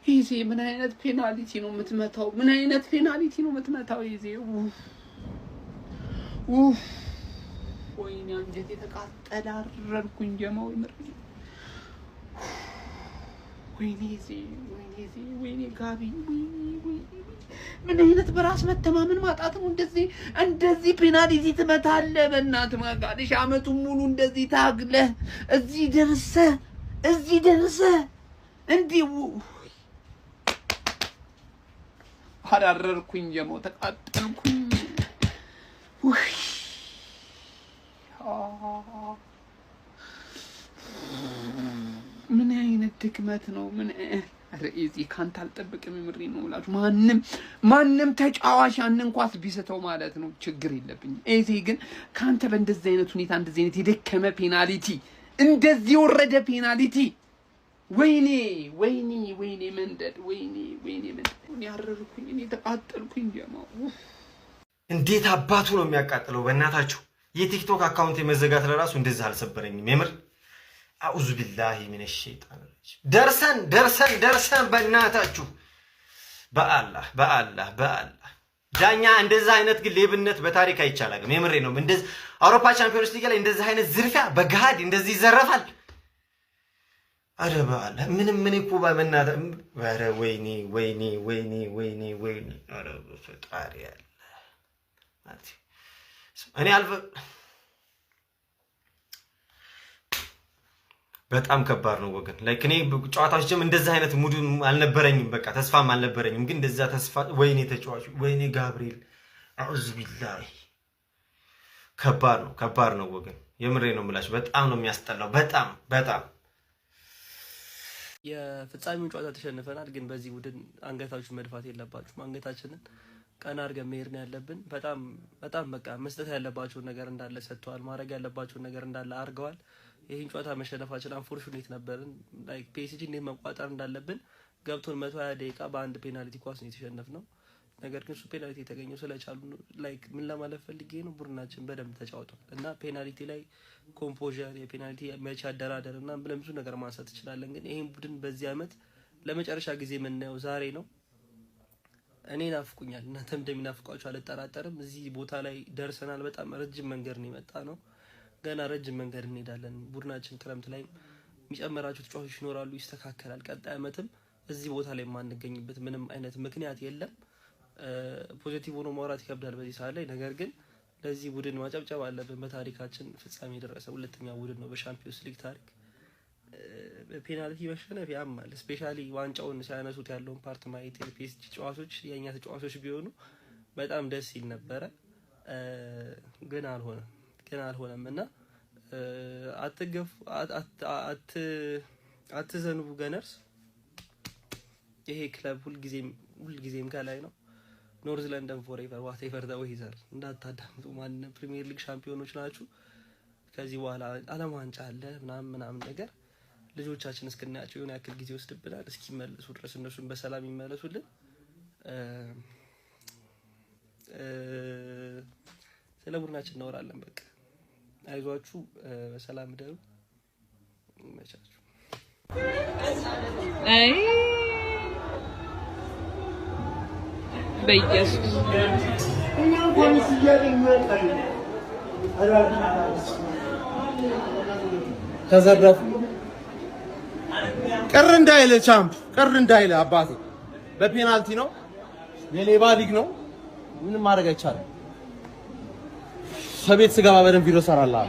ኢዜ ምን አይነት ፔናልቲ ነው የምትመታው? ምን አይነት ፔናልቲ ነው የምትመታው? ኢዜ ወይኔ አንጀቴ ተቃጠለ። አረርኩኝ ጀማው ይምር። ወይኔ ኢዜ ወይኔ ጋቢ ምን አይነት በራስ መተማመን ማጣት ነው? እንደዚህ ፔናልቲ ትመታለህ? በእናትህ ማጋደሽ አመቱን ሙሉ እንደዚህ ታግለህ እዚህ ደርሰህ እንዲው አራረርኩኝ ጀማው ተቃጠልኩኝ። ምን አይነት ድክመት ነው? ምን ረኢዚ ካንተ አልጠብቅም። ምሪ ነው ብላችሁ ማንም ተጫዋች ያንን ኳስ ቢስተው ማለት ነው ችግር የለብኝም። ኢዚ ግን ካንተ በእንደዚህ አይነት ሁኔታ እንደዚህ አይነት የደከመ ፔናልቲ እንደዚህ ወረደ ፔናልቲ ወይኔ መንደድ ወይኔ እኔ አረርኩኝ። እኔ ተቃጠልኩኝ ጀማው። እንዴት አባቱ ነው የሚያቃጥለው በእናታችሁ። የቲክቶክ አካውንት የመዘጋት ለራሱ እንደዛ አልሰበረኝም የምር። አዑዙ ቢላሂ ሚነሽ ሸይጣን ደርሰን በእናታችሁ በአላህ ዳኛ እንደዛ አይነት ግን ሌብነት በታሪክ አይቻላልም። የምሬ ነው። እንደዚህ አውሮፓ ቻምፒዮንስ ሊግ ላይ እንደዛ አይነት ዝርፊያ በጋድ እንደዚህ ይዘረፋል። አረ በአላህ ምን እኮ በመናታ አረ ወይኔ አረ ፈጣሪ ያለ ማለት እኔ በጣም ከባድ ነው ወገን። ላይክ እኔ ጨዋታዎች ጀም እንደዛ አይነት ሙድ አልነበረኝም፣ በቃ ተስፋም አልነበረኝም። ግን እንደዛ ተስፋ ወይኔ ተጫዋቹ ወይኔ ጋብሪኤል አዑዙ ቢላሂ ከባድ ነው ወገን። የምሬ ነው የምላችሁ። በጣም ነው የሚያስጠላው። በጣም የፍጻሜውን ጨዋታ ተሸንፈናል። ግን በዚህ ቡድን አንገታችሁን መድፋት የለባችሁም። አንገታችንን ቀና አድርገን መሄድ ነው ያለብን። በጣም በቃ መስጠት ያለባቸውን ነገር እንዳለ ሰጥተዋል። ማድረግ ያለባቸውን ነገር እንዳለ አድርገዋል። ይሄን ጨዋታ መሸነፋችን አንፎርቹኔት ነበርን። ላይክ ፒኤስጂ እንዴት መቋጠር እንዳለብን ገብቶን 120 ደቂቃ በአንድ ፔናልቲ ኳስ ነው የተሸነፍነው። ነገር ግን ሱ ፔናልቲ የተገኘው ስለቻሉ ላይክ ምን ለማለት ፈልጌ ነው፣ ቡድናችን በደንብ ተጫውቷል እና ፔናልቲ ላይ ኮምፖዠር፣ የፔናልቲ መቼ አደራደርና ብለን ብዙ ነገር ማንሳት እንችላለን። ግን ይሄን ቡድን በዚህ አመት ለመጨረሻ ጊዜ የምናየው ዛሬ ነው። እኔ ናፍቁኛል፣ እናንተም እንደሚናፍቋችሁ አልጠራጠርም። እዚህ ቦታ ላይ ደርሰናል። በጣም ረጅም መንገድ ነው የመጣ ነው። ገና ረጅም መንገድ እንሄዳለን። ቡድናችን ክረምት ላይ የሚጨመራቸው ተጫዋቾች ይኖራሉ፣ ይስተካከላል። ቀጣይ አመትም እዚህ ቦታ ላይ የማንገኝበት ምንም አይነት ምክንያት የለም። ፖዚቲቭ ሆኖ ማውራት ይከብዳል በዚህ ሰዓት ላይ። ነገር ግን ለዚህ ቡድን ማጨብጨብ አለብን። በታሪካችን ፍጻሜ የደረሰ ሁለተኛ ቡድን ነው በሻምፒዮንስ ሊግ ታሪክ። በፔናልቲ መሸነፍ ያማል። ስፔሻሊ ዋንጫውን ሲያነሱት ያለውን ፓርት ማየት የፒኤስጂ ተጫዋቾች የኛ ተጫዋቾች ቢሆኑ በጣም ደስ ይል ነበረ። ግን አልሆነም እና አትዘንቡ ገነርስ። ይሄ ክለብ ሁልጊዜም ከላይ ነው። ኖርዝ ለንደን ፎሬቨር ዋቴቨር ዘ ዌዘር። እንዳታዳምጡ። ማንንም ፕሪሚየር ሊግ ሻምፒዮኖች ናችሁ። ከዚህ በኋላ ዓለም ዋንጫ አለ ምናምን ነገር ልጆቻችን እስክናያቸው የሆነ ያክል ጊዜ ወስድብናል። እስኪመለሱ ድረስ እነሱን በሰላም ይመለሱልን። ስለ ቡድናችን እናወራለን። በቃ አይዟችሁ፣ በሰላም ደሩ፣ ይመቻችሁ። አይ በኢየሱስ ተዘረፉ። ቅር እንዳይለ አባቴ በፔናልቲ ነው፣ የሌባ ሊግ ነው። ምንም ማድረግ አይቻልም። ሰቤት ስገባ በደንብ ቪዲዮ ሰራላሁ።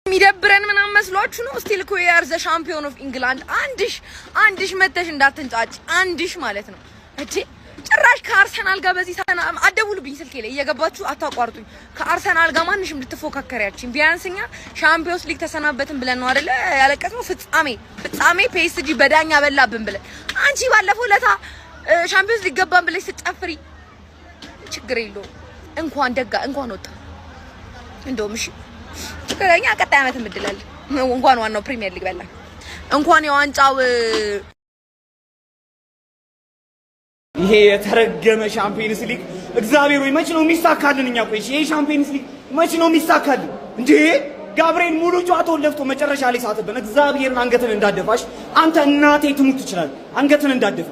የሚደብረን ምናምን መስሏችሁ ነው? ስቲል እኮ የአር ዘ ሻምፒዮን ኦፍ ኢንግላንድ አንድሽ መተሽ እንዳትንጫጭ አንድሽ ማለት ነው እቺ ጭራሽ ከአርሰናል ጋር በዚህ ሰና አደውሉብኝ ስልኬ ላይ እየገባችሁ አታቋርጡኝ። ከአርሰናል ጋር ማንሽም ልትፎካከሪያችን ቢያንስኛ ሻምፒዮንስ ሊግ ተሰናበትን ብለን ነው አይደለ ያለቀስነው። ፍጻሜ ፒኤስጂ በዳኛ በላብን ብለን አንቺ ባለፈው ለታ ሻምፒዮንስ ሊግ ገባን ብለሽ ስትጨፍሪ ችግር የለውም። እንኳን ወጣ እንደውም እሺ ትክክለኛ ቀጣይ አመት ምድላል እንኳን ዋናው ፕሪሚየር ሊግ በላ እንኳን የዋንጫው ይሄ የተረገመ ሻምፒዮንስ ሊግ እግዚአብሔር ወይ መች ነው የሚሳካልን? እኛ ቆይ ይሄ ሻምፒዮንስ ሊግ መች ነው የሚሳካልን እንዴ? ጋብርኤል ሙሉ ጨዋታውን ለፍቶ መጨረሻ ላይ ሳተብን። እግዚአብሔርን አንገትን እንዳደፋሽ አንተ እናቴ ትሙት ትችላለህ። አንገትን እንዳደፋ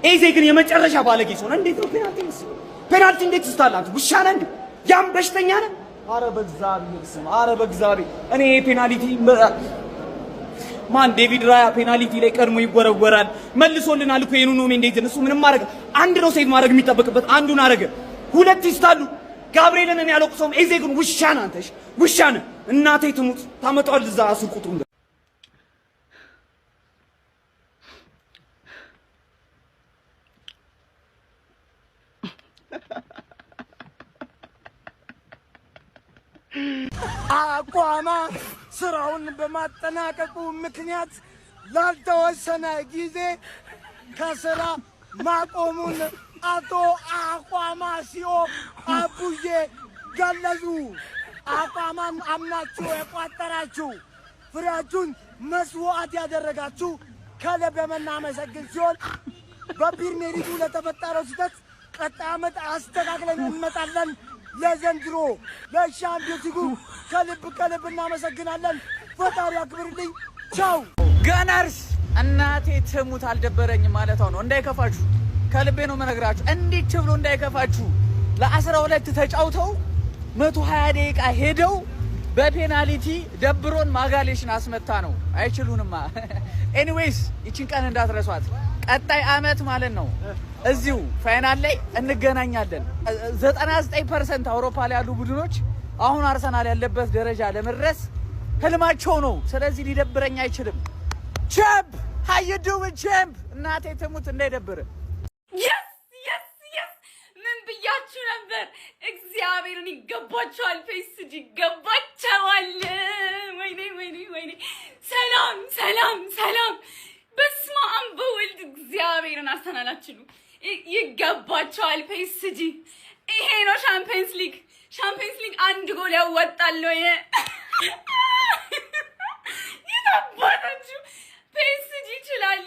ኤዜ ግን የመጨረሻ ባለጌ ሆነ። እንዴት ነው ፔናልቲ እንዴት ትስታላችሁ? ውሻ ነህ እንዴ? ያም በሽተኛ ነህ? አረ በእግዚአብሔር ስም፣ አረ በእግዚአብሔር እኔ ፔናልቲ ማን ዴቪድ ራያ ፔናልቲ ላይ ቀድሞ ይወረወራል። መልሶልናል እኮ የኑኖ ሜንዴዝ እሱ ምንም ማድረግ አንድ ነው ሴቭ ማድረግ የሚጠበቅበት አንዱን አረገ። ሁለት ይስታሉ። ጋብርኤልን እኔ ያለቅሰውም ኤዜ ግን ውሻ ነህ አንተ። ውሻ ነህ እናቴ ትሙት። ታመጣዋል እዛ አስር ቁጥሩን አቋማ ስራውን በማጠናቀቁ ምክንያት ላልተወሰነ ጊዜ ከስራ ማቆሙን አቶ አቋማ ሲኦ አቡዬ ገለጹ። አቋማን አምናችሁ የቋጠራችሁ ፍሬያችሁን መስዋዕት ያደረጋችሁ ከልብ የምናመሰግን ሲሆን በፕሪሚየር ሊጉ ለተፈጠረው ስህተት ቀጣይ ዓመት አስተካክለን እንመጣለን። ለዘንድሮ ለሻምፒዮንስ ሊጉ ከልብ እናመሰግናለን። ፈጣሪ ያክብርልኝ። ቻው ገነርስ። እናቴ ትሙት አልደበረኝም ማለቷ ነው። እንዳይከፋችሁ ከልቤ ነው መነግራችሁ። እንዴት ብሎ እንዳይከፋችሁ ለ12 ተጫውተው 120 ደቂቃ ሄደው በፔናልቲ ደብሮን ማጋሌሽን አስመታ ነው። አይችሉንማ። ኤኒዌይስ ይቺን ቀን እንዳትረሷት። ቀጣይ አመት ማለት ነው እዚሁ ፋይናል ላይ እንገናኛለን። 99% አውሮፓ ላይ ያሉ ቡድኖች አሁን አርሰናል ያለበት ደረጃ ለመድረስ ህልማቸው ነው። ስለዚህ ሊደብረኝ አይችልም። ቻምፕ ሃይዱ ቻምፕ እናቴ ትሙት እንዳይደብር። ምን ብያችሁ ነበር? እግዚአብሔርን ይገባቸዋል። ፔስጂ ይገባቸዋል። ወይኔ ሰላም በስመ አብ በወልድ እግዚአብሔርን አስተናላችሁ ይገባቸዋል። ፔስጂ ይሄ ነው ሻምፒየንስ ሊግ አንድ ጎል ያወጣል ወይ? ይታባታችሁ ፔስጂ ይችላል።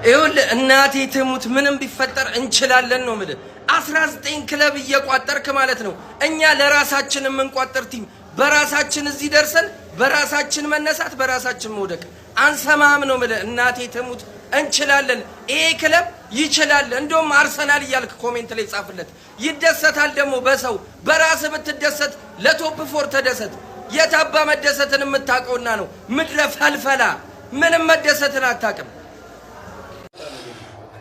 ይኸውልህ እናቴ ትሙት ምንም ቢፈጠር እንችላለን ነው የምልህ። 19 ክለብ እየቋጠርክ ማለት ነው። እኛ ለራሳችን የምንቋጠር ቲም በራሳችን እዚህ ደርሰን በራሳችን መነሳት በራሳችን መውደቅ አንሰማም ነው የምልህ። እናቴ ትሙት እንችላለን። ይሄ ክለብ ይችላል። እንደውም አርሰናል እያልክ ኮሜንት ላይ ጻፍለት። ይደሰታል ደግሞ በሰው በራስህ ብትደሰት ለቶፕ 4 ተደሰት። የታባ መደሰትን የምታውቀውና ነው ምድረ ፈልፈላ ምንም መደሰትን አታውቅም።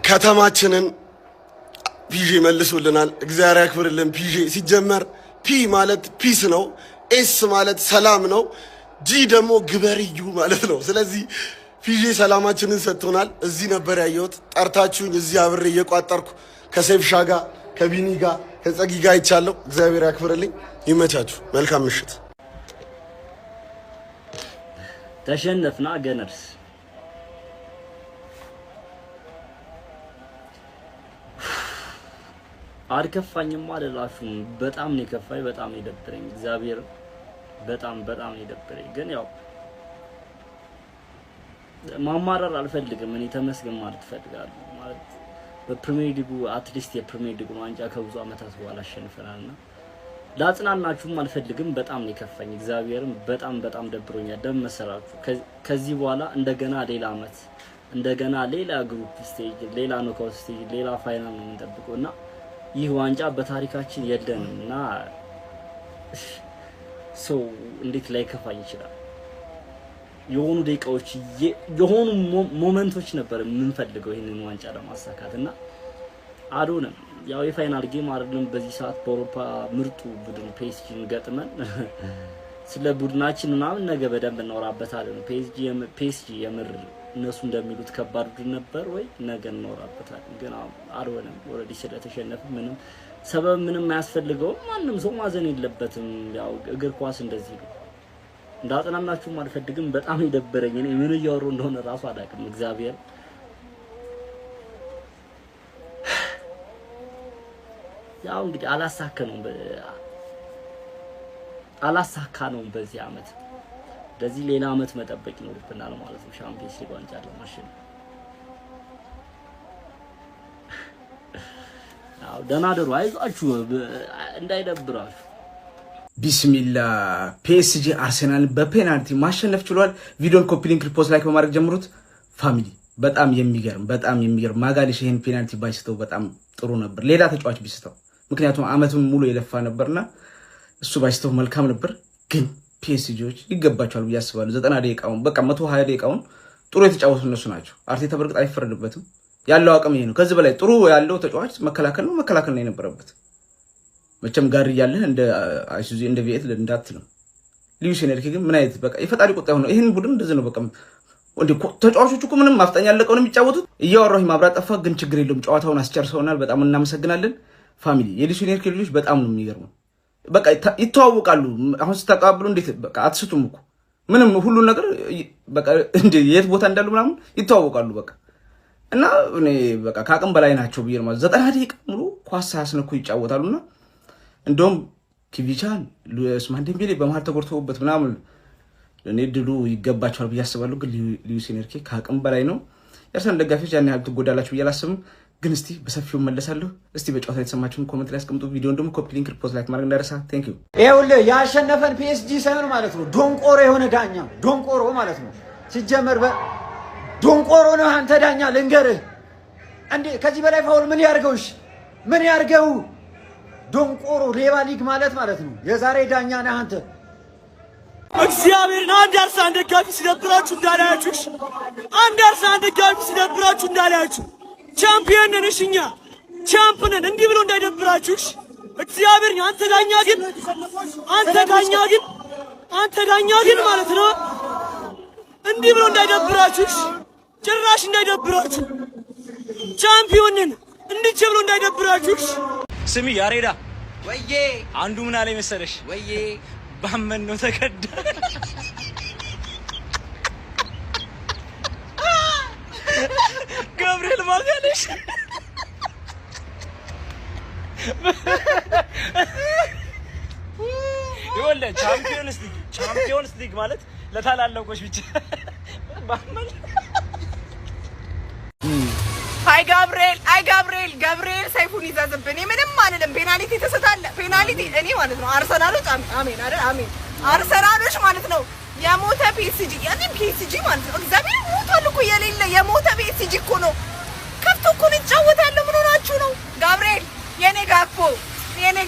ከተማችንን ፒጄ መልሶልናል። እግዚአብሔር ያክብርልን ፒጄ። ሲጀመር ፒ ማለት ፒስ ነው፣ ኤስ ማለት ሰላም ነው፣ ጂ ደግሞ ግበርዩ ማለት ነው። ስለዚህ ፒጄ ሰላማችንን ሰጥቶናል። እዚህ ነበር ያየሁት። ጠርታችሁኝ እዚህ አብሬ እየቋጠርኩ ከሴፍሻ ጋር ከቢኒ ጋር ከጸጊ ጋር አይቻለሁ። እግዚአብሔር ያክብርልኝ። ይመቻችሁ። መልካም ምሽት። ተሸነፍና ገነርስ አልከፋኝም አልላችሁም። በጣም ነው የከፋኝ፣ በጣም ነው የደበረኝ። እግዚአብሔር በጣም ነው የደበረኝ። ግን ያው ማማረር አልፈልግም። እኔ ተመስገን ማለት እፈልጋለሁ። ማለት በፕሪሚየር ሊጉ አትሊስት የፕሪሚየር ሊጉ ዋንጫ ከብዙ አመታት በኋላ አሸንፈናልና ላጽናናችሁም አልፈልግም። በጣም ነው የከፋኝ። እግዚአብሔርም በጣም ደብሮኛል። ደም መሰራችሁ። ከዚህ በኋላ እንደገና ሌላ አመት እንደገና ሌላ ግሩፕ ስቴጅ፣ ሌላ ኖካውት ስቴጅ፣ ሌላ ፋይናል ነው የምንጠብቀውና ይህ ዋንጫ በታሪካችን የለንም እና ሰው እንዴት ላይ ከፋኝ ይችላል? የሆኑ ደቂቃዎች የሆኑ ሞመንቶች ነበር የምንፈልገው ይሄንን ዋንጫ ለማሳካት እና አዶንም ያው የፋይናል ጌም አይደለም። በዚህ ሰዓት በአውሮፓ ምርጡ ቡድን ፒኤስጂን ገጥመን ስለ ቡድናችን ምናምን ነገ በደንብ እናወራበታለን። ፒኤስጂ የምር እነሱ እንደሚሉት ከባድ ቡድን ነበር ወይ ነገ እናወራበታለን። ግን አልሆነም። ኦልሬዲ ስለተሸነፈ ምንም ሰበብ ምንም አያስፈልገውም። ማንም ሰው ማዘን የለበትም። ያው እግር ኳስ እንደዚህ ነው። እንዳጠናናችሁም አልፈልግም። በጣም ይደበረኝ። እኔ ምን እያወሩ እንደሆነ ራሱ አላውቅም። እግዚአብሔር ያው እንግዲህ አላሳካነውም በዚህ አመት። ስለዚህ ሌላ አመት መጠበቅ ይኖርብናል ማለት ነው ሻምፒዮንስ ሊግ ዋንጫ ለማሸነፍ። ያው ደህና ደሩ፣ አይዟችሁ፣ እንዳይደብራችሁ። ቢስሚላህ ፒኤስጂ አርሰናል በፔናልቲ ማሸነፍ ችሏል። ቪዲዮን ኮፒ ሊንክ ሪፖስት ላይክ በማድረግ ጀምሩት ፋሚሊ። በጣም የሚገርም ማጋሌሽ ይሄን ፔናልቲ ባይስተው በጣም ጥሩ ነበር። ሌላ ተጫዋች ቢስተው ምክንያቱም አመቱን ሙሉ የለፋ ነበርና እሱ ባይስተው መልካም ነበር። ግን ፒኤስጂዎች ይገባቸዋል ብዬ አስባለሁ። 90 ደቂቃውን በቃ 120 ደቂቃውን ጥሩ የተጫወቱ እነሱ ናቸው። አርቴታ በርግጥ አይፈረድበትም፣ ያለው አቅም ይሄ ነው። ከዚህ በላይ ጥሩ ያለው ተጫዋች መከላከል ነው የነበረበት። መቼም ጋር ያለ እንደ አይሱዚ እንደ ቪኤት እንዳትለው ሉዊስ ኤንሪኬ ግን ምን አይነት በቃ የፈጣሪ ቁጣ ሆነ። ይሄን ቡድን እንደዚህ ነው በቃ እንዴ ተጫዋቾቹ እኮ ምንም ማፍጠኛ ያለቀው ነው የሚጫወቱት። እያወራሁ ማብራት ጠፋ፣ ግን ችግር የለውም ጨዋታውን አስጨርሰውናል። በጣም እናመሰግናለን ፋሚሊ። የሉዊስ ኤንሪኬ ልጆች በጣም ነው የሚገርመው። በቃ ይተዋወቃሉ። አሁን ስታቀባብሉ እንዴት በቃ አትስቱም እኮ ምንም ሁሉ ነገር በቃ እንዴ የት ቦታ እንዳሉ ምናምን ይተዋወቃሉ በቃ እና እኔ በቃ ካቅም በላይ ናቸው ብዬ ማለት 90 ደቂቃ ሙሉ ኳስ ሳያስነኩ ይጫወታሉና እንደውም ኪቪቻን ኡስማን ዴምቤሌ በመሃል ተጎድተውበት ምናምን እኔ ድሉ ይገባቸዋል ብዬ አስባለሁ። ግን ሉዊስ ኤንሪኬ ካቅም በላይ ነው። የአርሰናል ደጋፊዎች ያን ያህል ትጎዳላችሁ ብዬ አላስብም። ግን እስቲ በሰፊው መለሳለሁ። እስቲ በጨዋታ የተሰማችሁን ኮሜንት ላይ አስቀምጡ። ቪዲዮን ደግሞ ኮፒ ሊንክ ሪፖስት ላይክ ማድረግ እንዳይረሳ። ቴንክ ዩ። ይኸውልህ ያሸነፈን ፒኤስጂ ሳይሆን ማለት ነው ዶንቆሮ የሆነ ዳኛ ዶንቆሮ ማለት ነው። ሲጀመር ዶንቆሮ ነው አንተ ዳኛ። ልንገርህ እንዴ ከዚህ በላይ ፋውል ምን ያርገውሽ? ምን ያርገው? ዶንቆሮ ሌባ ሊግ ማለት ነው። የዛሬ ዳኛ ነህ አንተ። እግዚአብሔርን አንድ አርሰናል ደጋፊ ሲደብራችሁ እንዳላያችሁ፣ አንድ አርሰናል ደጋፊ ሲደብራችሁ እንዳላያችሁ። ቻምፒየን ነን እኛ ቻምፕ ነን። እንዲህ ብሎ እንዳይደብራችሁ እግዚአብሔርን። አንተ ዳኛ ግን ማለት ነው እንዲህ ብሎ እንዳይደብራችሁ፣ ጭራሽ እንዳይደብራችሁ። ቻምፒዮን ነን እንዲህ ብሎ እንዳይደብራችሁ። ስሚ ያሬዳ ወዬ አንዱ ምን አለ መሰለሽ? ወዬ ባመን ነው ተከዳ ገብርኤል ማጋለሽ ይወለ ቻምፒዮንስ ሊግ ማለት ለታላለቆች ብቻ ባመን። አይ ገብርኤል ሰይፉን ይዛዝብን። ምንም አልልም። ፔናልቲ ተሰጣለ። ፔናልቲ እኔ ማለት ነው አርሰናሎች አሜን አይደል? አሜን አርሰናሎች ማለት ነው የሞተ ፒኤስጂ ማለት ነው። እግዚአብሔር ሞቷል እኮ የሌለ የሞተ ፒኤስጂ እኮ ነው። ከፍቶ እኮ ነው ይጫወታል። ምን ሆናችሁ ነው? ገብርኤል የኔ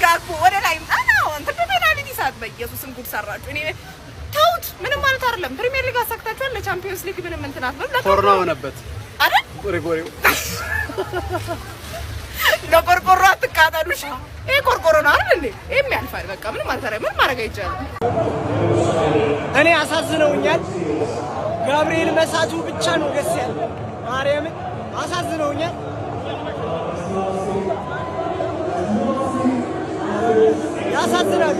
ጋክፖ ወደ ላይ አናው አንተ ፔናልቲ ሳት በኢየሱስም ጉድ ሰራችሁ። እኔ ተውት። ምንም ማለት አይደለም። ፕሪሚየር ሊግ አሳክታችኋል። ለቻምፒየንስ ሊግ ምንም እንትን አትበሉ። ኮሮና ሆነበት አይደል? ቆርቆሬው ለቆርቆሮ አትቃጠሉሽ። ይሄ ቆርቆሮ ነው አይደል እንዴ? ይሄም ያልፋል። በቃ ምንም አልተረ ምን ማድረግ አይቻልም። እኔ አሳዝነውኛል። ገብርኤል መሳቱ ብቻ ነው ደስ ያለ። ማርያም አሳዝነውኛል። ያሳዝናል።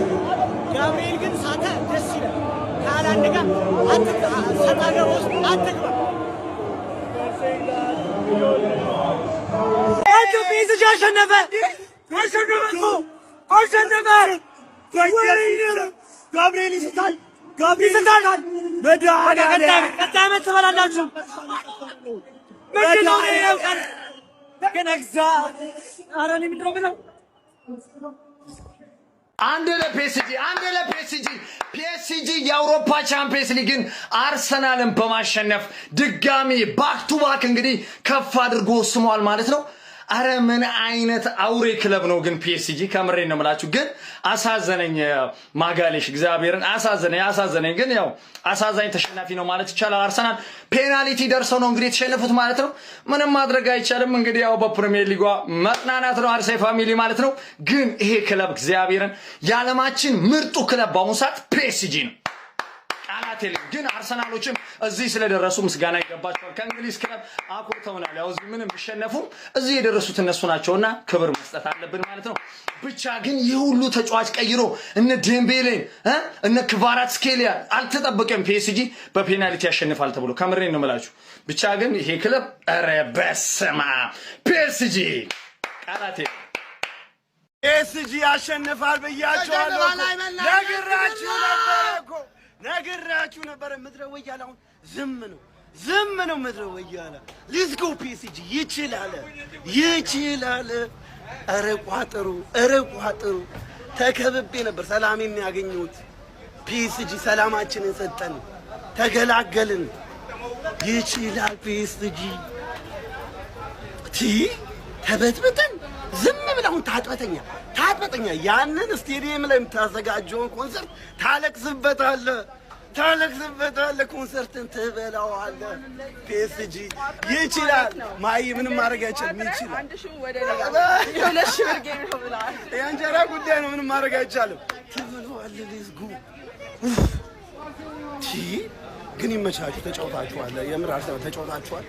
ገብርኤል ግን ሳተ ደስ ይላል። ካላንድ ጋር ሰጣገባ ውስጥ አትግባ። ፒኤስጂ አሸነፈ። ገብርኤል ይስታል። ቀጣይ ዓመት ትበላላችሁ። ምንድነው ቀን ግን ኧረ እኔ ምንድነው ብለው አንድ ለፒኤስጂ ፒኤስጂ የአውሮፓ ቻምፒየንስ ሊግን አርሰናልን በማሸነፍ ድጋሚ ባክ ቱ ባክ እንግዲህ ከፍ አድርጎ ስሟል ማለት ነው። አረ ምን አይነት አውሬ ክለብ ነው ግን ፒኤስጂ። ከምሬ ነው የምላችሁ። ግን አሳዘነኝ ማጋሌሽ እግዚአብሔርን አሳዘነኝ። ግን ያው አሳዛኝ ተሸናፊ ነው ማለት ይቻላል። አርሰናል ፔናልቲ ደርሰው ነው እንግዲህ የተሸነፉት ማለት ነው። ምንም ማድረግ አይቻልም። እንግዲህ ያው በፕሪሚየር ሊጓ መጥናናት ነው አርሰናል ፋሚሊ ማለት ነው። ግን ይሄ ክለብ እግዚአብሔርን የዓለማችን ምርጡ ክለብ በአሁኑ ሰዓት ፒኤስጂ ነው። ቃላት የለም። ግን አርሰናሎችም እዚህ ስለደረሱ ምስጋና ይገባቸዋል። ከእንግሊዝ ክለብ አኮርተውናል። ያው እዚህ ምንም ቢሸነፉም እዚህ የደረሱት እነሱ ናቸውና ክብር መስጠት አለብን ማለት ነው። ብቻ ግን ይህ ሁሉ ተጫዋች ቀይሮ እነ ዴምቤሌን እነ ክቫራትስኬሊያ አልተጠበቀም ፒኤስጂ በፔናልቲ ያሸንፋል ተብሎ። ከምሬን ነው የምላችሁ። ብቻ ግን ይሄ ክለብ ኧረ በስመ አብ ፒኤስጂ ቃላት የለም። ፒኤስጂ ያሸንፋል ብያቸዋለሁ። ነግራችሁ ነበረ። ምድረ ወያላ አሁን ዝም ነው ምድረ ወያላ። ሌትስ ጎ ፒኤስጂ ይችላል። ኧረ ቋጥሩ ተከብቤ ነበር ሰላሜን ያገኘሁት። ፒኤስጂ ሰላማችንን ሰጠን፣ ተገላገልን። ይችላል ፒኤስጂ ተበጥብጠን ዝም ብለውን ታጥበተኛ ያንን ስቴዲየም ላይ የምታዘጋጀውን ኮንሰርት ታለቅስበታለህ ኮንሰርትን ትበላዋለህ። ፒኤስጂ ይችላል። ማይ ምንም ማድረግ አይቻልም። ይችላል። የእንጀራ ጉዳይ ነው። ምንም ማድረግ አይቻልም። ትበላዋለህ። ሌትስ ጎ ግን ይመቻችሁ። ተጫውታችኋል። የምር አርሰናል ተጫውታችኋል።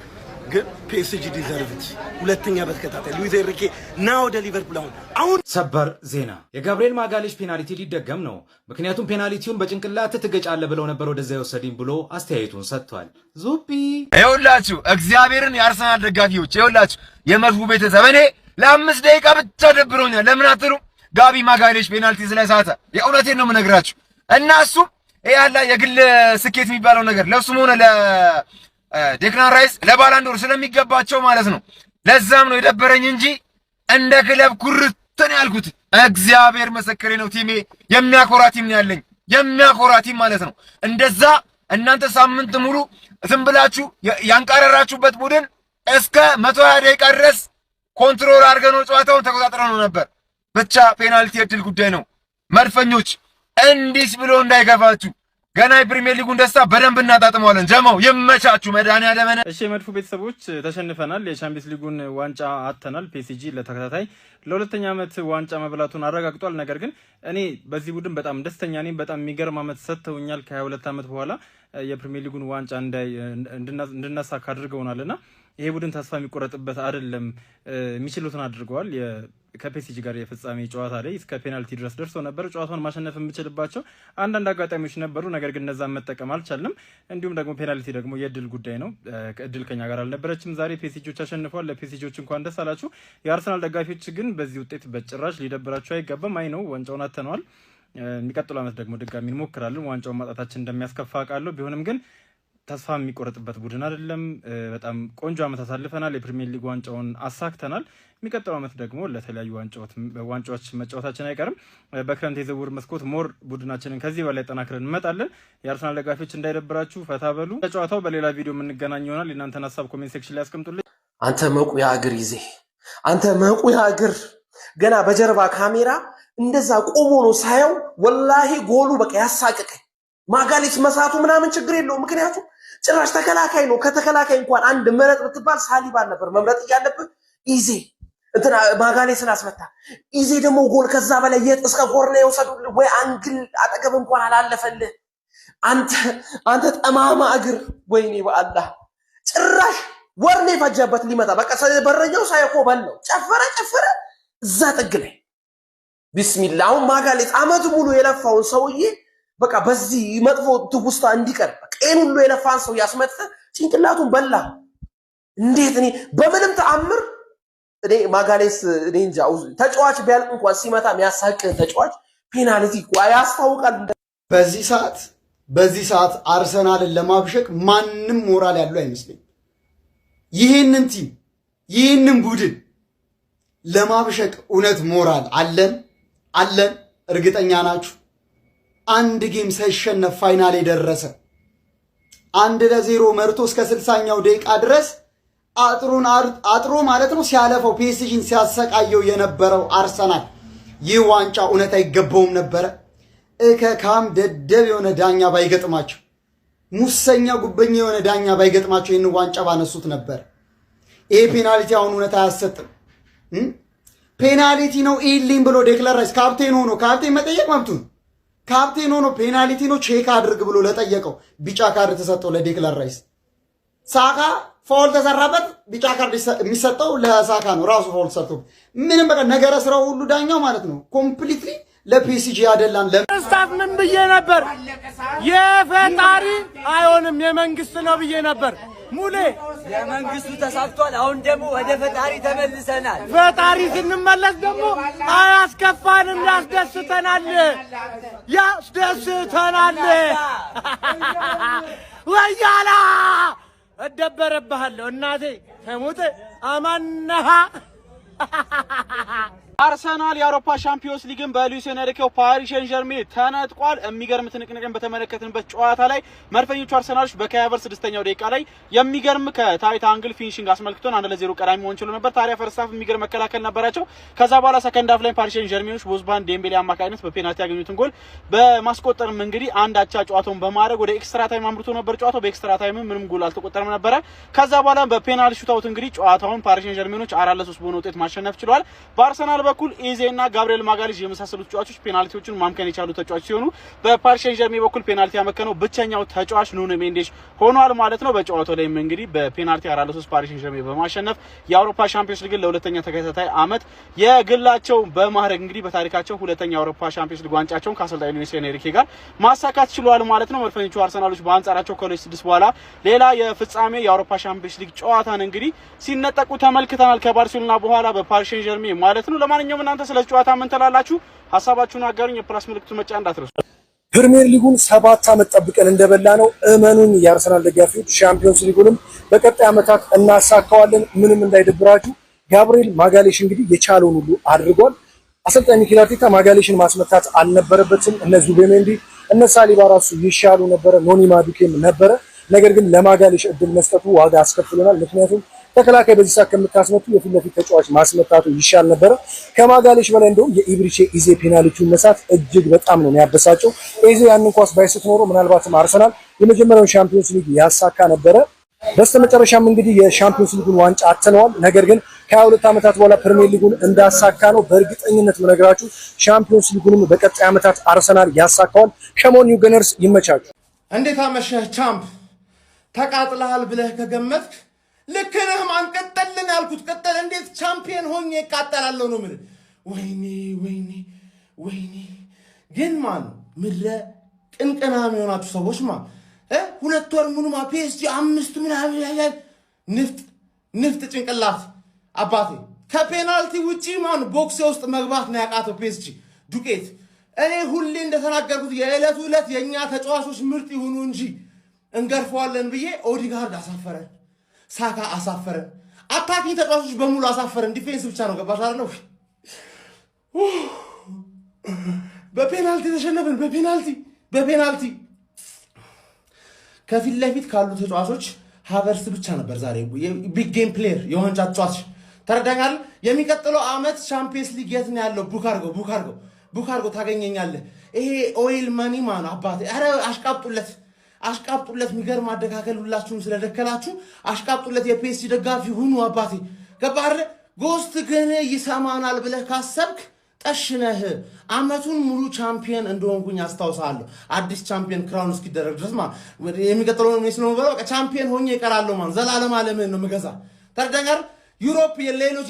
ግን ፒኤስጂ ዲዘርቭት ሁለተኛ በተከታታይ ሉዊስ ኤንሪኬ ና ወደ ሊቨርፑል አሁን ሰበር ዜና የጋብሪኤል ማጋሌሽ ፔናልቲ ሊደገም ነው። ምክንያቱም ፔናልቲውን በጭንቅላት ትገጫለህ ብለው ነበር ወደዛ የወሰደኝ ብሎ አስተያየቱን ሰጥቷል። ዙፒ ይኸውላችሁ እግዚአብሔርን የአርሰናል ደጋፊዎች ይኸውላችሁ የመድፉ ቤተሰብ እኔ ለ5 ደቂቃ ብቻ ደብሮኛል። ለምን አትሉ? ጋቢ ማጋሌሽ ፔናልቲ ስለሳተ የእውነቴን ነው የምነግራችሁ። እና እሱም ያላ የግል ስኬት የሚባለው ነገር ለሱም ሆነ ዴክላን ራይስ ለባላንዶር ስለሚገባቸው ማለት ነው። ለዛም ነው የደበረኝ እንጂ እንደ ክለብ ኩርተን ያልኩት። እግዚአብሔር መሰከሬ ነው። ቲሜ የሚያኮራ ቲም ነው ያለኝ፣ የሚያኮራ ቲም ማለት ነው። እንደዛ እናንተ ሳምንት ሙሉ ዝም ብላችሁ ያንቃረራችሁበት ቡድን እስከ 120 ደቂቃ ድረስ ኮንትሮል አድርገን ጨዋታውን ተቆጣጥረን ነበር። ብቻ ፔናልቲ የድል ጉዳይ ነው። መድፈኞች እንዲስ ብሎ እንዳይገፋችሁ። ገና የፕሪሚየር ሊጉን ደስታ በደንብ እናጣጥመዋለን። ጀማው ይመቻችሁ። መድኃኒዓለም። እሺ የመድፉ ቤተሰቦች ተሸንፈናል። የቻምፒየንስ ሊጉን ዋንጫ አጥተናል። ፒኤስጂ ለተከታታይ ለሁለተኛ ዓመት ዋንጫ መብላቱን አረጋግጧል። ነገር ግን እኔ በዚህ ቡድን በጣም ደስተኛ ነኝ። በጣም የሚገርም ዓመት ሰጥተውኛል። ከ22 ዓመት በኋላ የፕሪሚየር ሊጉን ዋንጫ እንድናሳካ አድርገውናልና ይሄ ቡድን ተስፋ የሚቆረጥበት አይደለም። የሚችሉትን አድርገዋል። ከፒኤስጂ ጋር የፍጻሜ ጨዋታ ላይ እስከ ፔናልቲ ድረስ ደርሶ ነበር። ጨዋታውን ማሸነፍ የምችልባቸው አንዳንድ አጋጣሚዎች ነበሩ። ነገር ግን እነዛን መጠቀም አልቻልንም። እንዲሁም ደግሞ ፔናልቲ ደግሞ የእድል ጉዳይ ነው። እድል ከኛ ጋር አልነበረችም። ዛሬ ፒኤስጂዎች አሸንፈዋል። ለፒኤስጂዎች እንኳን ደስ አላችሁ። የአርሰናል ደጋፊዎች ግን በዚህ ውጤት በጭራሽ ሊደብራችሁ አይገባም። አይ ነው ዋንጫውን አተነዋል። የሚቀጥለው ዓመት ደግሞ ድጋሚ እንሞክራለን። ዋንጫውን ማጣታችን እንደሚያስከፋ አውቃለሁ። ቢሆንም ግን ተስፋ የሚቆረጥበት ቡድን አይደለም። በጣም ቆንጆ ዓመት አሳልፈናል። የፕሪሚየር ሊግ ዋንጫውን አሳክተናል። የሚቀጥለው ዓመት ደግሞ ለተለያዩ ዋንጫዎች መጫወታችን አይቀርም። በክረምት የዝውውር መስኮት ሞር ቡድናችንን ከዚህ በላይ ጠናክረን እንመጣለን። የአርሰናል ደጋፊዎች እንዳይደብራችሁ ፈታ በሉ። ተጫዋታው በሌላ ቪዲዮ የምንገናኝ ይሆናል። የእናንተን ሀሳብ ኮሜንት ሴክሽን ላይ ያስቀምጡልኝ። አንተ መቁያ እግር ይዜ አንተ መቁያ እግር ገና በጀርባ ካሜራ እንደዛ ቆሞ ነው ሳየው፣ ወላሂ ጎሉ በቃ ያሳቅቀኝ። ማጋሌስ መሳቱ ምናምን ችግር የለውም። ምክንያቱም ጭራሽ ተከላካይ ነው። ከተከላካይ እንኳን አንድ መረጥ ብትባል ሳሊባን ነበር መምረጥ እያለብህ። ኢዜ እንትና ማጋሌስን አስመታ። ኢዜ ደግሞ ጎል ከዛ በላይ የት እስከ ኮርነር የወሰዱልህ ወይ አንግል አጠገብ እንኳን አላለፈልህ። አንተ ጠማማ እግር ወይኔ በአላህ ጭራሽ ወርኔ ፈጀበት ሊመጣ በቃ በረኛው ሳይኮበል ነው። ጨፈረ እዛ ጥግ ላይ ቢስሚላህ። አሁን ማጋሌስ አመት ሙሉ የለፋውን ሰውዬ በቃ በዚህ መጥፎ ትውስታ እንዲቀር ቀን ሁሉ የለፋን ሰው ያስመጥተ ጭንቅላቱን በላ። እንዴት እኔ በምንም ተአምር እኔ ማጋሌስ እኔ እንጃ ተጫዋች ቢያልቅ እንኳን ሲመታ የሚያሳቅ ተጫዋች ፔናልቲ ያስታውቃል። በዚህ ሰዓት አርሰናልን ለማብሸቅ ማንም ሞራል ያለው አይመስለኝም። ይህንን ቲም ይህንን ቡድን ለማብሸቅ እውነት ሞራል አለን እርግጠኛ ናችሁ? አንድ ጌም ሳይሸነፍ ፋይናል የደረሰ 1-0 መርቶ እስከ 60ኛው ደቂቃ ድረስ አጥሮ ማለት ነው ሲያለፈው ፒኤስጂን ሲያሰቃየው የነበረው አርሰናል ይህ ዋንጫ እውነት አይገባውም ነበረ። እከካም ደደብ የሆነ ዳኛ ባይገጥማቸው፣ ሙሰኛ ጉበኛ የሆነ ዳኛ ባይገጥማቸው ይህን ዋንጫ ባነሱት ነበር። ይሄ ፔናልቲ አሁን እውነት አያሰጥም። ፔናልቲ ነው ኢሊም ብሎ ዴክላን ራይስ ካፕቴን ሆኖ ካፕቴን መጠየቅ መብቱ ነው። ካፕቴን ሆኖ ፔናልቲ ነው ቼክ አድርግ ብሎ ለጠየቀው ቢጫ ካርድ ተሰጠው ለዴክላን ራይስ። ሳካ ፋውል ተሰራበት፣ ቢጫ ካርድ የሚሰጠው ለሳካ ነው። ራሱ ፋውል ተሰጥቶ ምንም በቃ ነገረ ስራው ሁሉ ዳኛው ማለት ነው ኮምፕሊትሊ ለፒኤስጂ ያደላን። ለስታፍ ምን ብዬ ነበር? የፈጣሪ አይሆንም የመንግስት ነው ብዬ ነበር። ሙሌ የመንግስቱ ተሳክቷል። አሁን ደግሞ ወደ ፈጣሪ ተመልሰናል። ፈጣሪ ስንመለስ ደግሞ አያስከፋንም፣ ያስደስተናል። ወያላ እደበረብሃለሁ እናቴ ተሙት አማናሃ አርሰናል የአውሮፓ ሻምፒዮንስ ሊግን በሉዊስ ኤንሪኬው ፓሪስ ሴን ዠርሜን ተነጥቋል። የሚገርም ትንቅንቅን በተመለከትንበት ጨዋታ ላይ መድፈኞቹ አርሰናሎች በካይ ሃቨርትዝ 6ኛው ደቂቃ ላይ የሚገርም ከታይት አንግል ፊኒሺንግ አስመልክቶን 1-0 ቀዳሚ መሆን ችሎ ነበር። ታዲያ ፈርስት ሃፍ የሚገርም መከላከል ነበራቸው። ከዛ በኋላ ሰከንድ ሃፍ ላይ ፓሪስ ሴን ዠርሜኖች በኡስማን ዴምቤሌ አማካኝነት በፔናልቲ ያገኙትን ጎል በማስቆጠርም እንግዲህ አንድ አቻ ጨዋታውን በማድረግ ወደ ኤክስትራ ታይም አምርቶ ነበር። ጨዋታው በኤክስትራ ታይም ምንም ጎል አልተቆጠረም ነበር። ከዛ በኋላ በፔናልቲ ሹታውት እንግዲህ ጨዋታውን ፓሪስ ሴን ዠርሜኖች 4-3 በሆነ ውጤት ማሸነፍ ችሏል። በአርሰናል በኩል ኢዜና ጋብሪኤል ማጋሌሽ የመሳሰሉት ተጫዋቾች ፔናልቲዎችን ማምከን የቻሉ ተጫዋቾች ሲሆኑ በፓሪስ ሴን ዠርሜን በኩል ፔናልቲ ያመከነው ብቸኛው ተጫዋች ኑኖ ሜንዴሽ ሆኗል ማለት ነው። በጨዋታው ላይም እንግዲህ በፔናልቲ 4-3 ፓሪስ ሴን ዠርሜን በማሸነፍ የአውሮፓ ሻምፒዮንስ ሊግ ለሁለተኛ ተከታታይ ዓመት የግላቸው በማድረግ እንግዲህ በታሪካቸው ሁለተኛ የአውሮፓ ሻምፒዮንስ ሊግ ዋንጫቸውን ከአሰልጣኝ ሉዊስ ኤንሪኬ ጋር ማሳካት ችሏል ማለት ነው። መድፈኞቹ አርሰናሎች በአንጻራቸው ከ2006 በኋላ ሌላ የፍጻሜ የአውሮፓ ሻምፒዮንስ ሊግ ጨዋታን እንግዲህ ሲነጠቁ ተመልክተናል ከባርሴሎና በኋላ በፓሪስ ሴን ዠርሜን ማለት ነው። ለማንኛውም እናንተ ስለ ጨዋታ ምን ትላላችሁ? ሐሳባችሁን አጋሩኝ። የፕላስ ምልክቱን መጫን እንዳትረሱ። ፕሪሚየር ሊጉን 7 ዓመት ጠብቀን እንደበላ ነው። እመኑኝ የአርሰናል ደጋፊዎች ሻምፒዮንስ ሊጉንም በቀጣይ ዓመታት እናሳካዋለን። ምንም እንዳይደብራችሁ። ጋብሪኤል ማጋሌሽ እንግዲህ የቻለውን ሁሉ አድርጓል። አሰልጣኝ ሚኬል አርቴታ ማጋሌሽን ማስመታት አልነበረበትም። እነ ዙቤሜንዲ እነ ሳሊባ ራሱ ይሻሉ ነበረ፣ ኖኒ ማዱኬም ነበረ። ነገር ግን ለማጋሌሽ እድል መስጠቱ ዋጋ አስከፍሎናል። ምክንያቱም ተከላካይ በዚህ ሰዓት ከምታስመቱ የፊት ለፊት ተጫዋች ማስመታቱ ይሻል ነበረ። ከማጋሌሽ በላይ እንደው የኢብሪቼ ኢዜ ፔናልቲውን መሳት እጅግ በጣም ነው የሚያበሳጨው። ኢዜ ያንን ኳስ ባይስት ኖሮ ምናልባትም አርሰናል የመጀመሪያውን ሻምፒዮንስ ሊግ ያሳካ ነበረ። በስተመጨረሻም እንግዲህ የሻምፒዮንስ ሊጉን ዋንጫ አጥተነዋል። ነገር ግን ከ22 ዓመታት በኋላ ፕሪሚየር ሊጉን እንዳሳካ ነው በእርግጠኝነት ምነግራችሁ። ሻምፒዮንስ ሊጉንም በቀጣይ ዓመታት አርሰናል ያሳካዋል። ሸሞን ኒው ገነርስ ይመቻችሁ። እንዴት አመሸህ ቻምፕ? ተቃጥለሃል ብለህ ከገመትክ ልክ ነህ። ማን ቀጠልን ያልኩት ቀጠል። እንዴት ቻምፒየን ሆኜ እቃጠላለሁ ነው የምልህ። ወይኔ ወይኔ ወይኔ! ግን ማን ምድረ ቅንቅናም የሆናችሁ ሰዎች ማ 2 ወር ሙሉ ፒኤስጂ 5 ምናምን ያያል ንፍጥ ጭንቅላት አባቴ። ከፔናልቲ ውጪ ማን ቦክስ ውስጥ መግባት ነው ያቃተው ፒኤስጂ ዱቄት። እኔ ሁሌ እንደተናገርኩት የዕለቱ ዕለት የኛ ተጫዋቾች ምርጥ ይሁኑ እንጂ እንገርፈዋለን ብዬ ኦዲጋርድ አሳፈረን፣ ሳካ አሳፈረን፣ አታኪ ተጫዋቾች በሙሉ አሳፈረን። ዲፌንስ ብቻ ነው ገባሽ አይደል? በፔናልቲ ተሸነፈን። በፔናልቲ ከፊት ለፊት ካሉ ተጫዋቾች ሃቨርትዝ ብቻ ነበር ዛሬ ቢግ ጌም ፕሌየር የዋንጫ ተጫዋች። ተረዳኛል። የሚቀጥለው ዓመት ቻምፒየንስ ሊግ የት ነው ያለው? ቡክ አድርገው ታገኘኛለህ። ይሄ ኦይል መኒ ማን አባቴ። ኧረ አሽቃብጡለት። የሚገርም አደካከል ሁላችሁም ስለደከላችሁ አሽቃብጡለት። የፒኤስጂ ደጋፊ ሁኑ አባቴ። ገባህ? ጎስት ግን ይሰማናል ብለህ ካሰብክ ጠሽነህ። አመቱን ሙሉ ቻምፒየን እንደሆንኩኝ አስታውሳለሁ። አዲስ ቻምፒየን ክራውን እስኪደረግ ድረስ የሚቀጥለው ነው ነው በቃ ቻምፒየን ሆኜ እቀራለሁ ማን ዘላለም ዓለምን ነው የምገዛ። ተረዳኛል። ዩሮፕ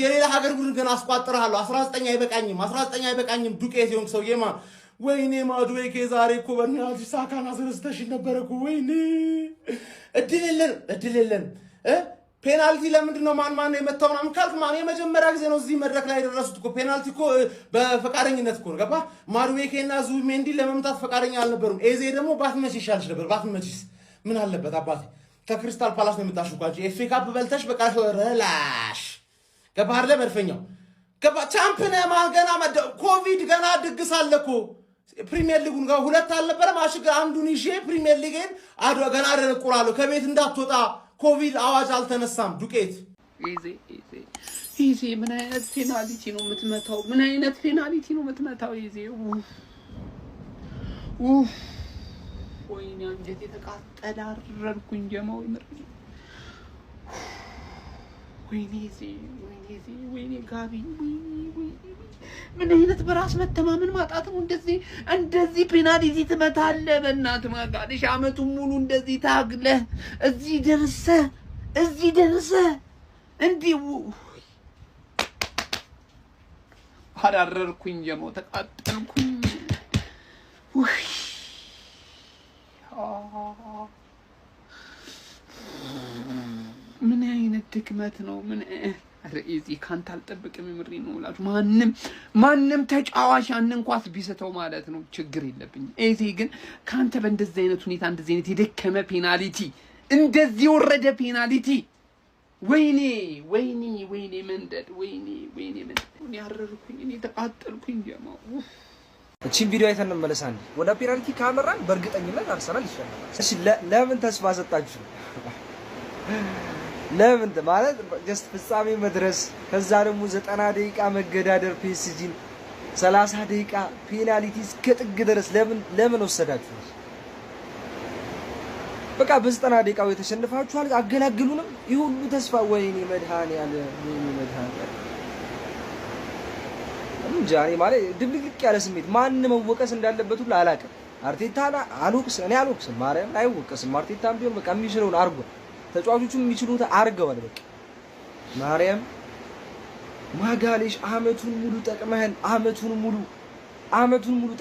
የሌላ ሀገር ቡድን ግን አስቋጥራለሁ። 19 አይበቃኝም ዱቄት የሆንክ ሰውዬ ማን። ወይኔ ማዱዌኬ ዛሬ እኮ በእናትሽ ሳካን አስረስተሽ ነበረ እኮ። ወይኔ እድል የለን ፔናልቲ ለምንድን ነው ማን የመታው ምናምን ካልክ ማን የመጀመሪያ ጊዜ ነው እዚህ መድረክ ላይ የደረሱት እኮ። ፔናልቲ እኮ በፈቃደኝነት እኮ ነው ገባ። ማዱዌኬና ዙቢሜንዲ ለመምታት ፈቃደኛ አልነበሩም። ኤዜ ደግሞ ባትመች ይሻልሽ ነበር። ባትመችስ ምን አለበት አባቴ። ከክሪስታል ፓላስ ነው የምታሹ እንጂ ኤፍ ኤ ካፕ በልተሽ በቃ ረላሽ ገባ አይደለ? መድፈኛው ገባ። ቻምፒየን ገና ኮቪድ ገና ድግስ አለ እኮ። ፕሪሚየር ሊጉን ጋር 2 አልነበረም አሽገ አንዱን ይዤ ፕሪሚየር ሊግን ገና አደነቁራለሁ። ከቤት እንዳትወጣ ኮቪድ አዋጅ አልተነሳም። ዱቄት ኢዜ ምን አይነት ፔናልቲ ነው የምትመታው? ኢዜ ወይኔ አንጀቴ ተቃጠለ። አረርኩኝ ጀማው ይምር። ወይኔ ኢዜ ወይኔ ጋቢ ምን አይነት በራስ መተማመን ማጣት ነው? እንደዚህ ፔናልቲ ትመታለህ? በእናትህ ማጋሌሽ አመቱን ሙሉ እንደዚህ ታግለህ እዚህ ደርሰህ እንዲሁ አዳረርኩኝ ጀማው ተቃጠልኩኝ። ምን አይነት ድክመት ነው? ኢዜ ካንተ አልጠብቅም። የምሬ ነው እላችሁ። ማንም ተጫዋች ያንን ኳስ ቢስተው ማለት ነው ችግር የለብኝም። ኢዜ ግን ካንተ በእንደዚህ አይነት ሁኔታ እንደዚህ አይነት የደከመ ፔናልቲ እንደዚህ ወረደ ፔናልቲ ወይኔ ወይኔ ወይኔ መንደድ ወይኔ ወይኔ መንደድ እኔ አረርኩኝ እኔ ተቃጠልኩኝ ጀማው እቺን ቪዲዮ አይተን እንመለሳለን ወደ ፔናልቲ ካመራን በእርግጠኝነት አርሰናል ይሸነፋል እሺ ለምን ተስፋ ሰጣችሁ ለምን ማለት ጀስት ፍጻሜ መድረስ ከዛ ደግሞ 90 ደቂቃ መገዳደር ፒኤስጂን 30 ደቂቃ ፔናልቲ እስከ ጥግ ድረስ ለምን ወሰዳችሁ በቃ በ90 ደቂቃው የተሸነፋችኋል አገላግሉንም ይሁሉ ተስፋ ወይኔ መድኃኒዓለም እንጃኔ ማለት ድብልቅልቅ ያለ ስሜት ማን መወቀስ እንዳለበት ሁሉ አላቀም አርቴታ አልወቅስም ማርያም አይወቀስም አርቴታም ቢሆን በቃ የሚችለውን አርጎ ተጫዋቾቹም የሚችሉት አርገዋል በቃ ማርያም ማጋሌሽ አመቱን ሙሉ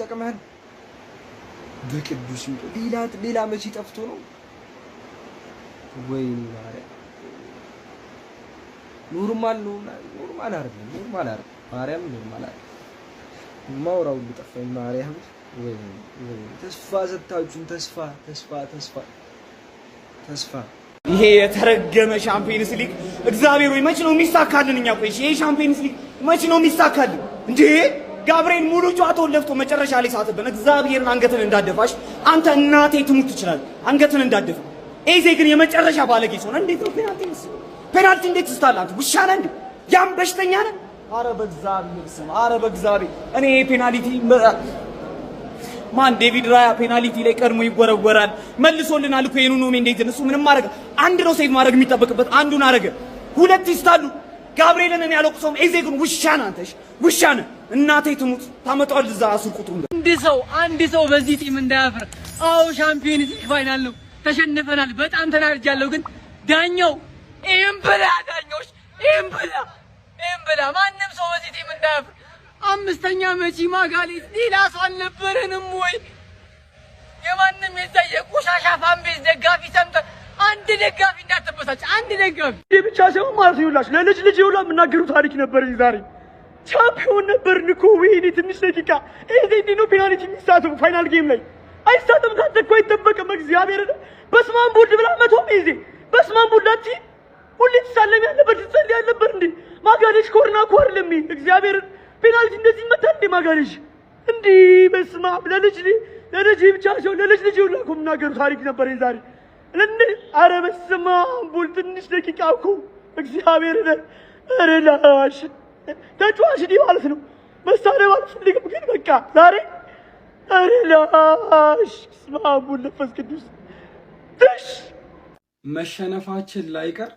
ጠቅመህን በቅዱስ ሌላ መቼ ጠፍቶ ነው ወይኔ ማርያም ኖርማል አይደለም ማርያም ኖርማል አይደለም ማውራው ልጠፋኝ ማርያም ወይ ተስፋ ሰጣችሁን ተስፋ ይሄ የተረገመ ሻምፒዮንስ ሊግ እግዚአብሔር ወይ መች ነው የሚሳካልን እኛ ቆይ ይሄ ሻምፒዮንስ ሊግ መች ነው የሚሳካልን እንዴ ጋብርኤል ሙሉ ጨዋታውን ለፍቶ መጨረሻ ላይ ሳተበን እግዚአብሔርን አንገትን እንዳደፋሽ አንተ እናቴ ትሙት ይችላል አንገትን እንዳደፋ ኤዜ ግን የመጨረሻ ባለጌ ሆነ እንዴት ነው ፔናልቲ እንዴት ስታላት ውሻና እንዴ ያም በሽተኛ ነህ አረ በእግዚአብሔር እኔ ፔናልቲ ማን ዴቪድ ራያ ፔናልቲ ላይ ቀድሞ ይወረወራል መልሶልናል እኮ የኑኖ ሜንዴዝ እሱ ምንም ማድረግ አንድ ነው ሴቭ ማድረግ የሚጠበቅበት አንዱን አረገ ሁለት ይስታሉ ጋብርኤልን እኔ ያለቅሰውም ኤዜ ግን ውሻና አንተሽ ውሻና እናቴ ትሙት ታመጣው እዛ አስር ቁጥሩ አንድ ሰው በዚህ ቲም እንዳያፍር አው ሻምፒዮንስ ሊግ ፋይናል ነው ተሸንፈናል በጣም ተናድጃለሁ ግን ዳኛው ዳኞች ማንም ሰው በዚህ ቲም እንዳያፍር አምስተኛ መቺ ማጋሌት ሌላ ሰው አልነበረንም ወይ የማንም የቆሻሻ ፋንቤዝ ደጋፊ ሰምተ አንድ ደጋፊ እንዳትበሳጭ አንድ ደጋፊ ብቻ ሰው ማለት ይውላሽ ለልጅ ይውላ የምናገሩ ታሪክ ነበር ዛሬ ቻምፒዮን ነበርን እኮ ወይኔ ትንሽ ደቂቃ ኤዜ እንዴት ነው ፔናልቲ የሚሳተው ፋይናል ጌም ላይ አይሳተም ታጠቆ አይተበቀም እግዚአብሔር በስማን ቦልድ ብላ መቶ ኤዜ በስማን ቦልዳቲ ሁሉ ተሳለም ያለበት ጸል ያለበት እንዴ ማጋሌሽ ኮርና ኮር ለሚ እግዚአብሔር ፔናልቲ እንደዚህ መታ እንዴ ማጋሌሽ እንዴ በስማ ለልጅ ብቻ ሰው ለልጅ ይውላ እኮ የምናገሩ ታሪክ ነበር ዛሬ እንዴ አረ በስማ ቦልድ ትንሽ ደቂቃ እኮ እግዚአብሔር ረላሽ ተጫዋች ዲ ማለት ነው መሳሪያ አልፈልግም ግን በቃ ዛሬ አረላሽ ስማቡን ለፈስ ቅዱስ ትሽ መሸነፋችን ላይቀር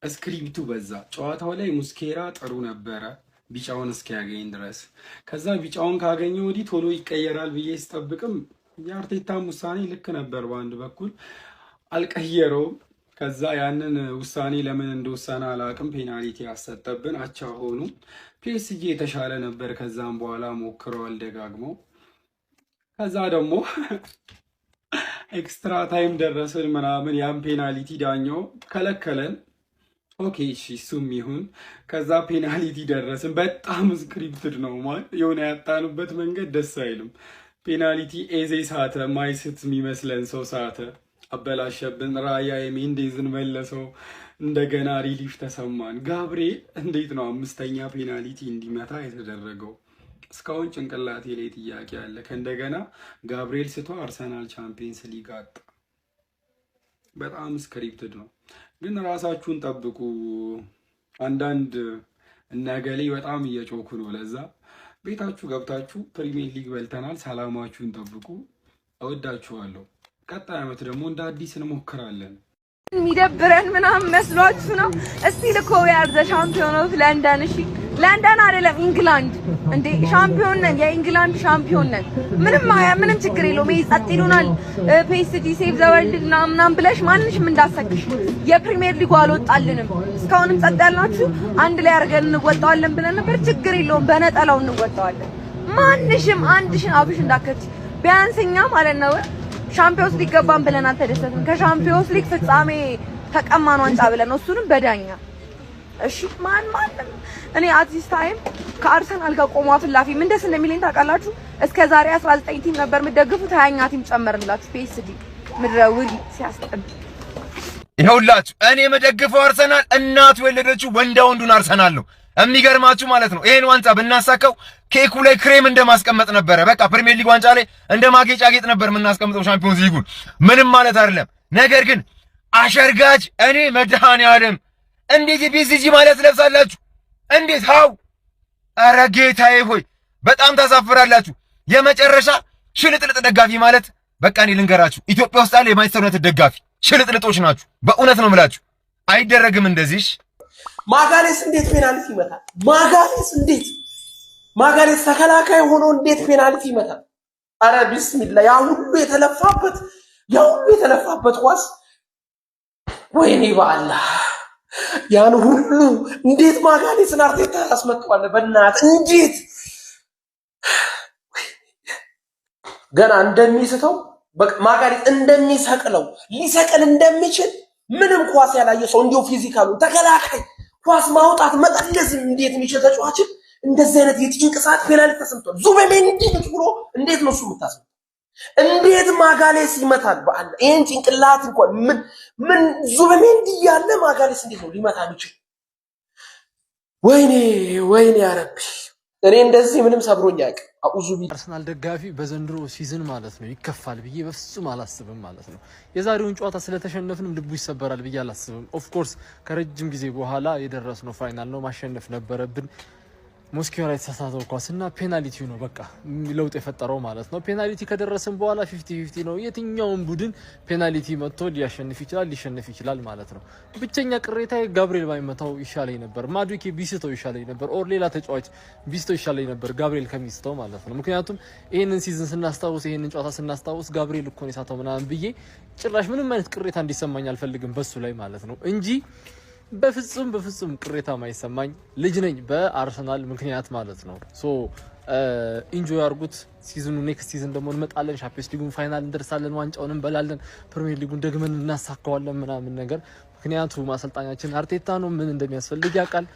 ስክሪፕቱ በዛ ጨዋታው ላይ ሙስኬራ ጥሩ ነበረ ቢጫውን እስኪያገኝ ድረስ ከዛ ቢጫውን ካገኘ ወዲህ ቶሎ ይቀየራል ብዬ ስጠብቅም የአርቴታም ውሳኔ ልክ ነበር በአንድ በኩል አልቀየረውም ከዛ ያንን ውሳኔ ለምን እንደወሰነ አላቅም ፔናልቲ ያሰጠብን አቻ ሆኑ ፒኤስጂ የተሻለ ነበር ከዛም በኋላ ሞክረዋል ደጋግመው ከዛ ደግሞ ኤክስትራ ታይም ደረሰን ምናምን ያን ፔናልቲ ዳኛው ከለከለን ኦኬ እሺ እሱም ይሁን ከዛ ፔናልቲ ደረሰን በጣም ስክሪፕትድ ነው ማለት የሆነ ያጣንበት መንገድ ደስ አይልም ፔናልቲ ኤዜ ሳተ ማይስት የሚመስለን ሰው ሳተ አበላሸብን ራያ የሜንዴዝን መለሰው እንደገና ሪሊፍ ተሰማን ጋብርኤል እንዴት ነው አምስተኛ ፔናልቲ እንዲመታ የተደረገው እስካሁን ጭንቅላቴ ላይ ጥያቄ አለ ከእንደገና ጋብርኤል ስቶ አርሰናል ቻምፒየንስ ሊግ አጣ በጣም ስክሪፕትድ ነው ግን ራሳችሁን ጠብቁ አንዳንድ እነገሌ በጣም እየጮኩ ነው ለዛ ቤታችሁ ገብታችሁ ፕሪሚየር ሊግ በልተናል ሰላማችሁን ጠብቁ እወዳችኋለሁ ቀጣይ አመት ደግሞ እንደ አዲስ እንሞክራለን የሚደብረን ምናምን መስሏችሁ ነው እስቲ ልኮ ያር ዘ ሻምፒዮን ኦፍ ለንደን እሺ ለንደን አይደለም ኢንግላንድ እንዴ ሻምፒዮን ነን የኢንግላንድ ሻምፒዮን ነን ምንም ችግር የለውም ይጸጥ ይሉናል ፒኤስጂ ሴቭ ዘ ወርልድ ምናምን ብለሽ ማንንም እንዳሰክሽ የፕሪሚየር ሊጉ አልወጣልንም እስካሁንም ጸጥ ያልናችሁ አንድ ላይ አርገን እንወጣዋለን ብለን ነበር ችግር የለውም በነጠላው እንወጣዋለን ማንሽም አንድሽን አብሽ እንዳከች ቢያንስኛ ማለት ነው ሻምፒዮንስ ሊግ ገባን ብለን አልተደሰትንም ከሻምፒዮንስ ሊግ ፍጻሜ ተቀማን ዋንጫ ብለን እሱንም በዳኛ እሺ ማንም እኔ አዲስ ታይም ከአርሰናል ጋር ቆሞ አፍላፊ ምን ደስ እንደሚለኝ ታውቃላችሁ እስከ ዛሬ 19 ቲም ነበር የምትደግፉት 20ኛ ቲም ጨመርንላችሁ ፒኤስጂ ምድረ ውሪ ሲያስጠብ ይኸውላችሁ እኔ የምደግፈው አርሰናል እናቱ የወለደችው ወንዳ ወንዱን አርሰናል ነው። የሚገርማችሁ ማለት ነው ይሄን ዋንጫ ብናሳካው ኬኩ ላይ ክሬም እንደማስቀመጥ ነበረ። በቃ ፕሪሚየር ሊግ ዋንጫ ላይ እንደ ማጌጫጌጥ ነበር የምናስቀምጠው ሻምፒዮንስ ሊጉን። ምንም ማለት አይደለም። ነገር ግን አሸርጋጅ እኔ መድኃኔዓለም እንዴት የፒኤስጂ ማለት ለብሳላችሁ? እንዴት ሃው! ኧረ ጌታዬ ሆይ በጣም ታሳፍራላችሁ። የመጨረሻ ሽልጥልጥ ደጋፊ ማለት በቃ እኔ ልንገራችሁ ኢትዮጵያ ውስጥ ያለ የማንቸስተር ዩናይትድ ደጋፊ ሽልጥልጦች ናችሁ። በእውነት ነው የምላችሁ። አይደረግም እንደዚህ። ማጋሌስ እንዴት ፔናልቲ ይመታል? ማጋሌስ ተከላካይ ሆኖ እንዴት ፔናልቲ ይመታል? አረ ቢስሚላህ ያ ሁሉ የተለፋበት ኳስ ወይኔ በአላህ ያን ሁሉ እንዴት ማጋሌስን አርቴታ ያስመጣዋል? በእናትህ እንዴት ገና እንደሚስተው ማጋሌስ እንደሚሰቅለው ሊሰቅል እንደሚችል ምንም ኳስ ያላየ ሰው እንዲሁ ፊዚካሉ ተከላካይ ኳስ ማውጣት መጠለዝ እንዴት የሚችል ተጫዋችን እንደዚህ አይነት የጭንቅ ሰዓት ፔናልቲ ተሰምቷል። ዙቤሜንዲ ብሎ እንዴት ነው እሱ የምታስበው? እንዴት ማጋሌስ ይመታል? በአለ ይሄን ጭንቅላት እንኳን ምን ዙቤሜንዲ ያለ ማጋሌስ እንዴት ነው ሊመታ የሚችል? ወይኔ ያረቢ እኔ እንደዚህ ምንም ሰብሮኝ ያውቅ አኡዙ ቢ አርሰናል ደጋፊ በዘንድሮ ሲዝን ማለት ነው ይከፋል ብዬ በፍጹም አላስብም ማለት ነው። የዛሬውን ጨዋታ ስለተሸነፍንም ልቡ ይሰበራል ብዬ አላስብም። ኦፍ ኮርስ ከረጅም ጊዜ በኋላ የደረስነው ፋይናል ነው፣ ማሸነፍ ነበረብን። ሞስኪዮ ላይ ተሳሳተው ኳስና ፔናልቲው ነው በቃ ለውጥ የፈጠረው ማለት ነው። ፔናልቲ ከደረሰን በኋላ 50-50 ነው። የትኛውም ቡድን ፔናልቲ መጥቶ ሊያሸንፍ ይችላል፣ ሊሸነፍ ይችላል ማለት ነው። ብቸኛ ቅሬታ ጋብሪኤል ባይመታው ይሻለኝ ነበር፣ ማዱኬ ቢስተው ይሻለኝ ነበር፣ ኦር ሌላ ተጫዋች ቢስተው ይሻለኝ ነበር ጋብሪኤል ከሚስተው ማለት ነው። ምክንያቱም ይሄንን ሲዝን ስናስታውስ ይሄንን ጨዋታ ስናስታውስ ጋብሪኤል እኮ ነው የሳተው ምናምን ብዬ ጭራሽ ምንም አይነት ቅሬታ እንዲሰማኝ አልፈልግም በሱ ላይ ማለት ነው እንጂ በፍጹም ቅሬታ ማይሰማኝ ልጅ ነኝ በአርሰናል ምክንያት ማለት ነው። ሶ ኢንጆይ አርጉት። ሲዝኑ ኔክስት ሲዝን ደግሞ እንመጣለን፣ ቻምፒየንስ ሊጉን ፋይናል እንደርሳለን፣ ዋንጫውን እንበላለን፣ ፕሪሚየር ሊጉን ደግመን እናሳካዋለን ምናምን ነገር። ምክንያቱም አሰልጣኛችን አርቴታ ነው፣ ምን እንደሚያስፈልግ ያውቃል።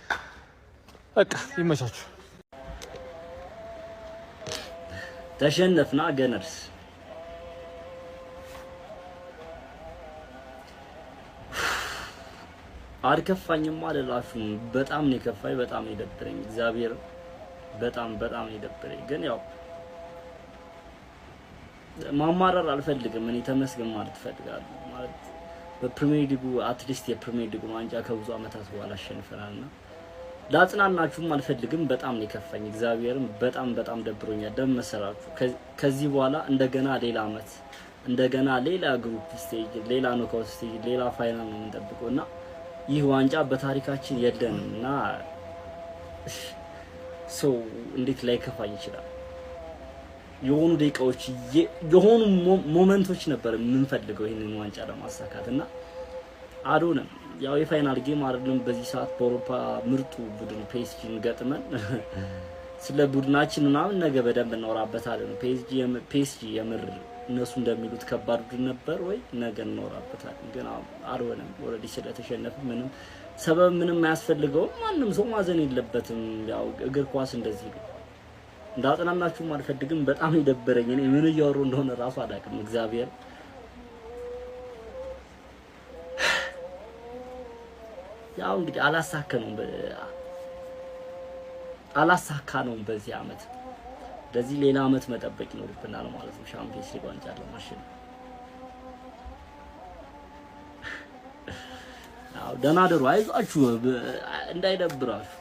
በቃ ይመቻችሁ። ተሸነፍና ገነርስ አልከፋኝም አልላችሁም። በጣም ነው የከፋኝ፣ በጣም ነው የደበረኝ። እግዚአብሔር በጣም ነው የደበረኝ። ግን ያው ማማረር አልፈልግም። እኔ ተመስገን ማለት እፈልጋለሁ። ማለት በፕሪሚየር ሊጉ አትሊስት የፕሪሚየር ሊጉ ዋንጫ ከብዙ አመታት በኋላ አሸንፈናልና ላጽናናችሁም አልፈልግም። በጣም ነው የከፋኝ። እግዚአብሔርም በጣም ደብሮኛል። ደም መሰራችሁ። ከዚህ በኋላ እንደገና ሌላ አመት፣ እንደገና ሌላ ግሩፕ ስቴጅ፣ ሌላ ኖካውት ስቴጅ፣ ሌላ ፋይናል ነው የምንጠብቀውና ይህ ዋንጫ በታሪካችን የለንም እና ሰው እንዴት ላይ ከፋኝ ይችላል? የሆኑ ደቂቃዎች የሆኑ ሞመንቶች ነበር የምንፈልገው ይሄንን ዋንጫ ለማሳካትና አዶንም ያው የፋይናል ጌም አይደለም። በዚህ ሰዓት በአውሮፓ ምርጡ ቡድን ፒኤስጂን ገጥመን ስለ ቡድናችን ምናምን ነገ በደንብ እናወራበታለን። ፒኤስጂ የምር እነሱ እንደሚሉት ከባድ ቡድን ነበር ወይ ነገ እናወራበታለን። ግን አልሆነም። ኦልሬዲ ስለተሸነፈ ምንም ሰበብ ምንም አያስፈልገውም። ማንም ሰው ማዘን የለበትም። ያው እግር ኳስ እንደዚህ ነው። እንዳጽናናችሁም አልፈልግም። በጣም ይደበረኝ። እኔ ምን እያወሩ እንደሆነ ራሱ አላውቅም። እግዚአብሔር ያው እንግዲህ አላሳካነውም በዚህ አመት። ለዚህ ሌላ አመት መጠበቅ ይኖርብናል ማለት ነው ሻምፒዮንስ ሊግ ዋንጫ ለማሸነፍ። ያው ደህና ደሩ፣ አይዟችሁ እንዳይደብራችሁ።